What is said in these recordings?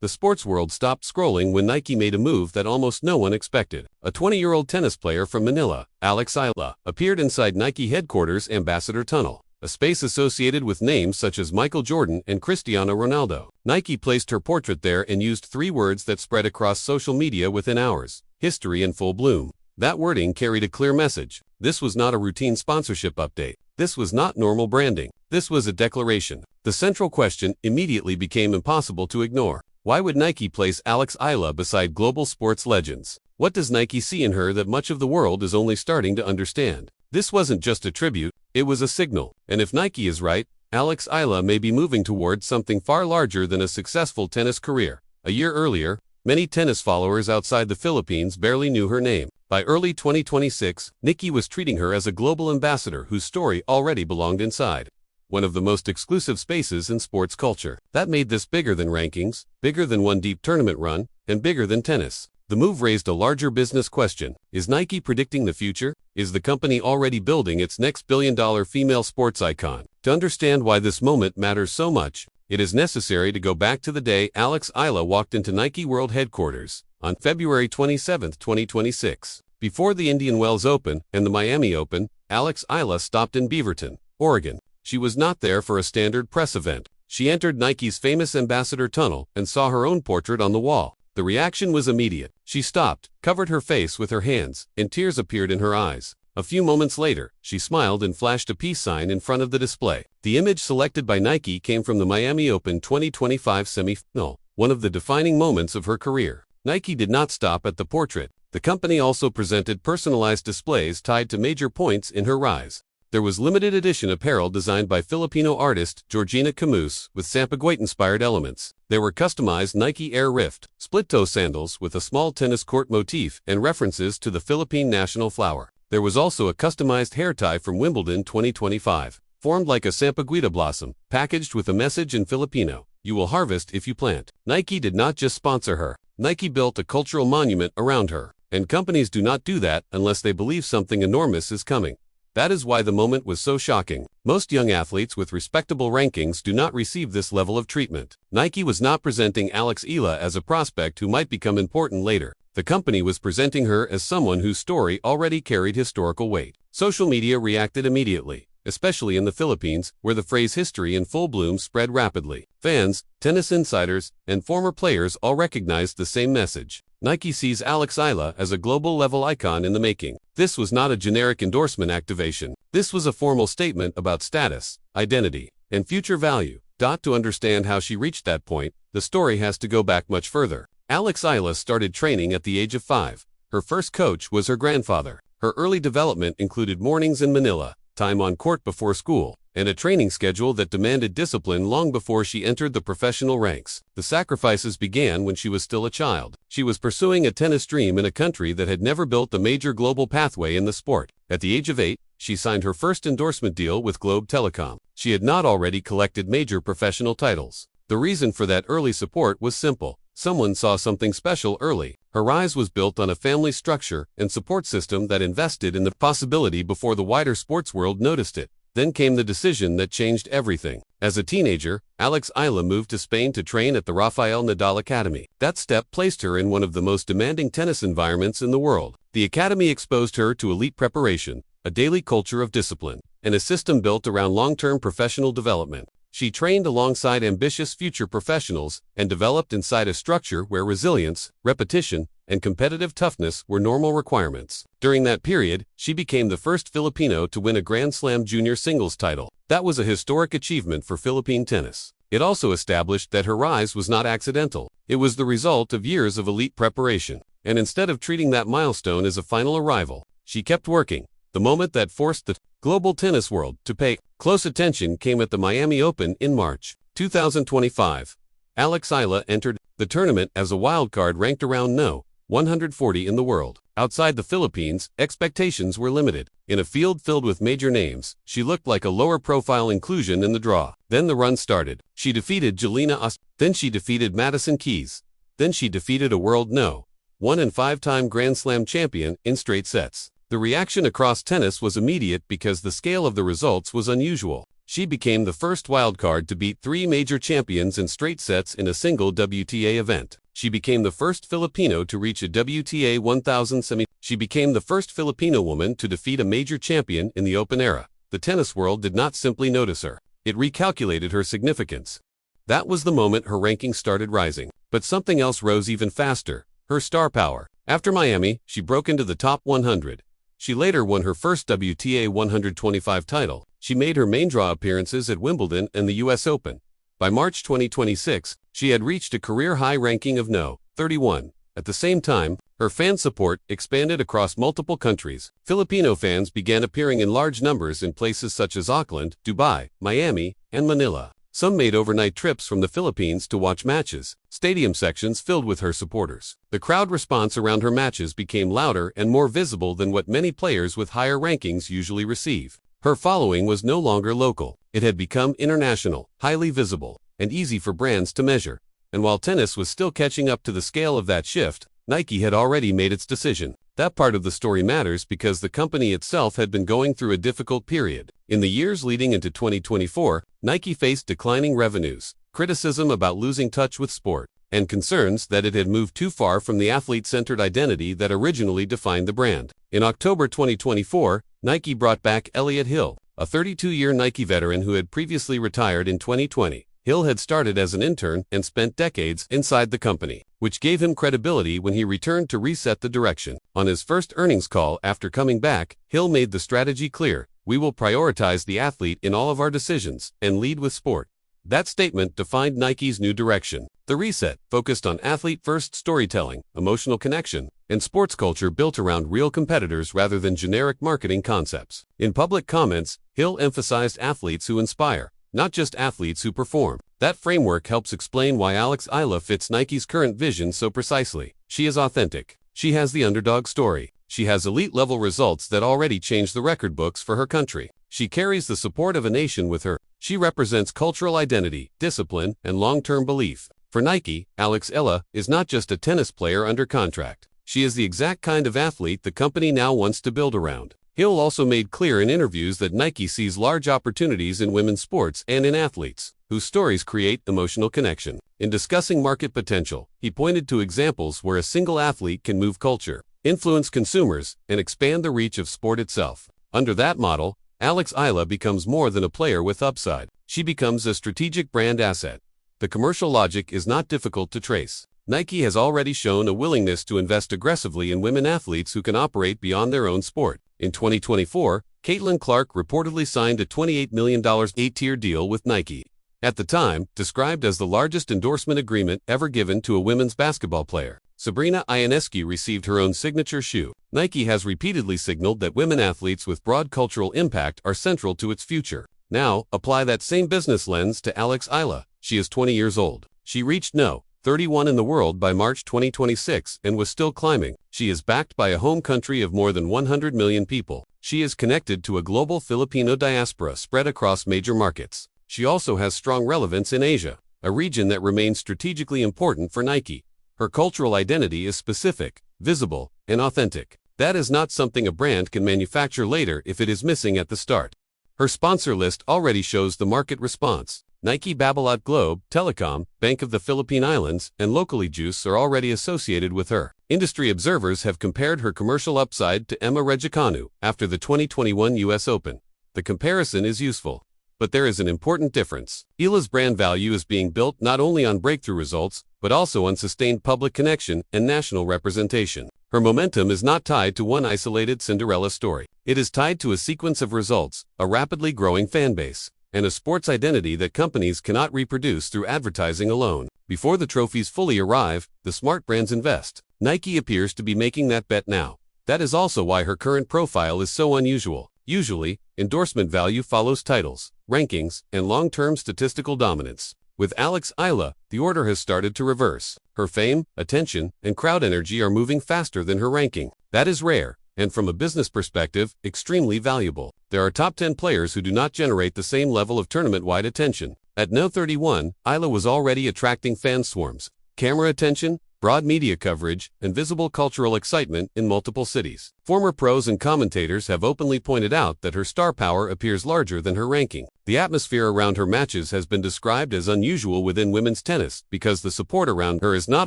the sports world stopped scrolling when Nike made a move that almost no one expected. A 20-year-old tennis player from Manila, Alex Eala, appeared inside Nike headquarters Ambassador Tunnel, a space associated with names such as Michael Jordan and Cristiano Ronaldo. Nike placed her portrait there and used 3 words that spread across social media within hours: history in full bloom. That wording carried a clear message. This was not a routine sponsorship update. This was not normal branding. This was a declaration. The central question immediately became impossible to ignore. Why would Nike place Alex Eala beside global sports legends? What does Nike see in her that much of the world is only starting to understand? This wasn't just a tribute, it was a signal. And if Nike is right, Alex Eala may be moving towards something far larger than a successful tennis career. A year earlier, many tennis followers outside the Philippines barely knew her name. By early 2026, Nike was treating her as a global ambassador whose story already belonged inside one of the most exclusive spaces in sports culture. That made this bigger than rankings, bigger than one deep tournament run, and bigger than tennis. The move raised a larger business question. Is Nike predicting the future? Is the company already building its next billion-dollar female sports icon? To understand why this moment matters so much, it is necessary to go back to the day Alex Eala walked into Nike World Headquarters on February 27, 2026. Before the Indian Wells Open and the Miami Open, Alex Eala stopped in Beaverton, Oregon. She was not there for a standard press event. She entered Nike's famous Ambassador Tunnel and saw her own portrait on the wall. The reaction was immediate. She stopped, covered her face with her hands, and tears appeared in her eyes. A few moments later, she smiled and flashed a peace sign in front of the display. The image selected by Nike came from the Miami Open 2025 semi-final, one of the defining moments of her career. Nike did not stop at the portrait. The company also presented personalized displays tied to major points in her rise. There was limited edition apparel designed by Filipino artist Georgina Camus with Sampaguita-inspired elements. There were customized Nike Air Rift, split-toe sandals with a small tennis court motif and references to the Philippine national flower. There was also a customized hair tie from Wimbledon 2025, formed like a Sampaguita blossom, packaged with a message in Filipino: "You will harvest if you plant." Nike did not just sponsor her. Nike built a cultural monument around her. And companies do not do that unless they believe something enormous is coming. That is why the moment was so shocking. Most young athletes with respectable rankings do not receive this level of treatment. Nike was not presenting Alex Eala as a prospect who might become important later. The company was presenting her as someone whose story already carried historical weight. Social media reacted immediately, especially in the Philippines, where the phrase "history in full bloom" spread rapidly. Fans, tennis insiders, and former players all recognized the same message. Nike sees Alex Eala as a global-level icon in the making. This was not a generic endorsement activation. This was a formal statement about status, identity, and future value. To understand how she reached that point, the story has to go back much further. Alex Eala started training at the age of 5. Her first coach was her grandfather. Her early development included mornings in Manila, time on court before school, and a training schedule that demanded discipline long before she entered the professional ranks. The sacrifices began when she was still a child. She was pursuing a tennis dream in a country that had never built a major global pathway in the sport. At the age of 8, she signed her first endorsement deal with Globe Telecom. She had not already collected major professional titles. The reason for that early support was simple. Someone saw something special early. Her rise was built on a family structure and support system that invested in the possibility before the wider sports world noticed it. Then came the decision that changed everything. As a teenager, Alex Eala moved to Spain to train at the Rafael Nadal Academy. That step placed her in one of the most demanding tennis environments in the world. The academy exposed her to elite preparation, a daily culture of discipline, and a system built around long-term professional development. She trained alongside ambitious future professionals and developed inside a structure where resilience, repetition, and competitive toughness were normal requirements. During that period, she became the first Filipino to win a Grand Slam junior singles title. That was a historic achievement for Philippine tennis. It also established that her rise was not accidental. It was the result of years of elite preparation. And instead of treating that milestone as a final arrival, she kept working. The moment that forced the global tennis world to pay close attention came at the Miami Open in March 2025. Alex Eala entered the tournament as a wildcard ranked around no. 140 in the world. Outside the Philippines, expectations were limited. In a field filled with major names, she looked like a lower-profile inclusion in the draw. Then the run started. She defeated Jelena Ostapenko. Then she defeated Madison Keys. Then she defeated a world no. 1 and 5-time Grand Slam champion in straight sets. The reaction across tennis was immediate because the scale of the results was unusual. She became the first wildcard to beat 3 major champions in straight sets in a single WTA event. She became the first Filipino to reach a WTA 1000 semi. She became the first Filipino woman to defeat a major champion in the Open era. The tennis world did not simply notice her. It recalculated her significance. That was the moment her ranking started rising. But something else rose even faster: her star power. After Miami, she broke into the top 100. She later won her first WTA 125 title. She made her main draw appearances at Wimbledon and the US Open. By March 2026, she had reached a career-high ranking of No. 31. At the same time, her fan support expanded across multiple countries. Filipino fans began appearing in large numbers in places such as Auckland, Dubai, Miami, and Manila. Some made overnight trips from the Philippines to watch matches. Stadium sections filled with her supporters. The crowd response around her matches became louder and more visible than what many players with higher rankings usually receive. Her following was no longer local. It had become international, highly visible, and easy for brands to measure. And while tennis was still catching up to the scale of that shift, Nike had already made its decision. That part of the story matters because the company itself had been going through a difficult period. In the years leading into 2024, Nike faced declining revenues, criticism about losing touch with sport, and concerns that it had moved too far from the athlete-centered identity that originally defined the brand. In October 2024, Nike brought back Elliott Hill, a 32-year Nike veteran who had previously retired in 2020. Hill had started as an intern and spent decades inside the company, which gave him credibility when he returned to reset the direction. On his first earnings call after coming back, Hill made the strategy clear: "We will prioritize the athlete in all of our decisions and lead with sport." That statement defined Nike's new direction. The reset focused on athlete-first storytelling, emotional connection, and sports culture built around real competitors rather than generic marketing concepts. In public comments, Hill emphasized athletes who inspire, not just athletes who perform. That framework helps explain why Alex Eala fits Nike's current vision so precisely. She is authentic. She has the underdog story. She has elite-level results that already changed the record books for her country. She carries the support of a nation with her. She represents cultural identity, discipline, and long-term belief. For Nike, Alex Eala is not just a tennis player under contract. She is the exact kind of athlete the company now wants to build around. Hill also made clear in interviews that Nike sees large opportunities in women's sports and in athletes, whose stories create emotional connection. In discussing market potential, he pointed to examples where a single athlete can move culture, influence consumers, and expand the reach of sport itself. Under that model, Alex Eala becomes more than a player with upside. She becomes a strategic brand asset. The commercial logic is not difficult to trace. Nike has already shown a willingness to invest aggressively in women athletes who can operate beyond their own sport. In 2024, Caitlin Clark reportedly signed a $28 million 8-tier deal with Nike. At the time, described as the largest endorsement agreement ever given to a women's basketball player. Sabrina Ionescu received her own signature shoe. Nike has repeatedly signaled that women athletes with broad cultural impact are central to its future. Now, apply that same business lens to Alex Eala. She is 20 years old. She reached No. 31 in the world by March 2026 and was still climbing. She is backed by a home country of more than 100 million people. She is connected to a global Filipino diaspora spread across major markets. She also has strong relevance in Asia, a region that remains strategically important for Nike. Her cultural identity is specific, visible, and authentic. That is not something a brand can manufacture later if it is missing at the start. Her sponsor list already shows the market response. Nike Babolat Globe, Telecom, Bank of the Philippine Islands, and Locally Juice are already associated with her. Industry observers have compared her commercial upside to Emma Raducanu after the 2021 US Open. The comparison is useful, but there is an important difference. Eala's brand value is being built not only on breakthrough results, but also on sustained public connection and national representation. Her momentum is not tied to one isolated Cinderella story. It is tied to a sequence of results, a rapidly growing fan base, and a sports identity that companies cannot reproduce through advertising alone. Before the trophies fully arrive, the smart brands invest. Nike appears to be making that bet now. That is also why her current profile is so unusual. Usually, endorsement value follows titles, rankings, and long-term statistical dominance. With Alex Eala, the order has started to reverse. Her fame, attention, and crowd energy are moving faster than her ranking. That is rare, and from a business perspective, extremely valuable. There are top 10 players who do not generate the same level of tournament-wide attention. At No. 31, Eala was already attracting fan swarms, camera attention, broad media coverage, and visible cultural excitement in multiple cities. Former pros and commentators have openly pointed out that her star power appears larger than her ranking. The atmosphere around her matches has been described as unusual within women's tennis because the support around her is not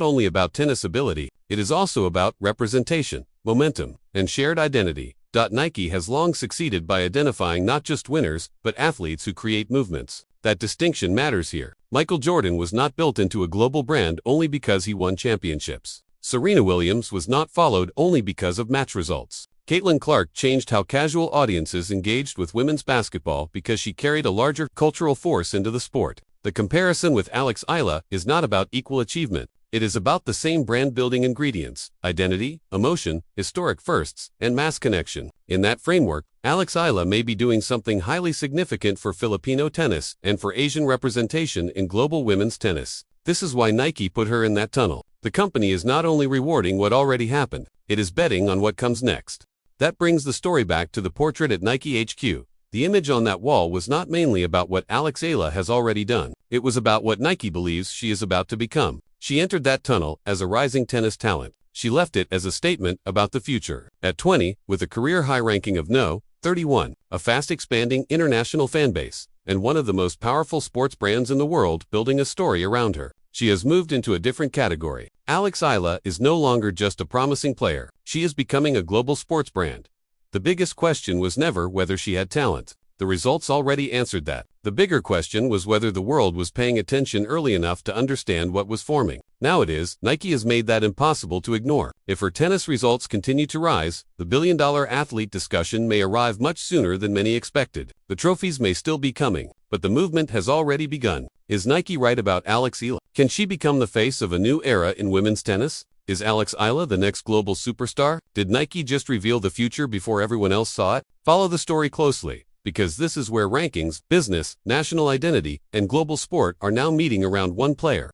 only about tennis ability, it is also about representation, momentum, and shared identity. Nike has long succeeded by identifying not just winners, but athletes who create movements. That distinction matters here. Michael Jordan was not built into a global brand only because he won championships. Serena Williams was not followed only because of match results. Caitlin Clark changed how casual audiences engaged with women's basketball because she carried a larger cultural force into the sport. The comparison with Alex Eala is not about equal achievement. It is about the same brand-building ingredients: identity, emotion, historic firsts, and mass connection. In that framework, Alex Eala may be doing something highly significant for Filipino tennis and for Asian representation in global women's tennis. This is why Nike put her in that tunnel. The company is not only rewarding what already happened, it is betting on what comes next. That brings the story back to the portrait at Nike HQ. The image on that wall was not mainly about what Alex Eala has already done. It was about what Nike believes she is about to become. She entered that tunnel as a rising tennis talent. She left it as a statement about the future. At 20, with a career-high ranking of No. 31, a fast-expanding international fanbase, and one of the most powerful sports brands in the world building a story around her, she has moved into a different category. Alex Eala is no longer just a promising player. She is becoming a global sports brand. The biggest question was never whether she had talent. The results already answered that. The bigger question was whether the world was paying attention early enough to understand what was forming. Now it is. Nike has made that impossible to ignore. If her tennis results continue to rise, the billion-dollar athlete discussion may arrive much sooner than many expected. The trophies may still be coming, but the movement has already begun. Is Nike right about Alex Eala? Can she become the face of a new era in women's tennis? Is Alex Eala the next global superstar? Did Nike just reveal the future before everyone else saw it? Follow the story closely, because this is where rankings, business, national identity, and global sport are now meeting around one player.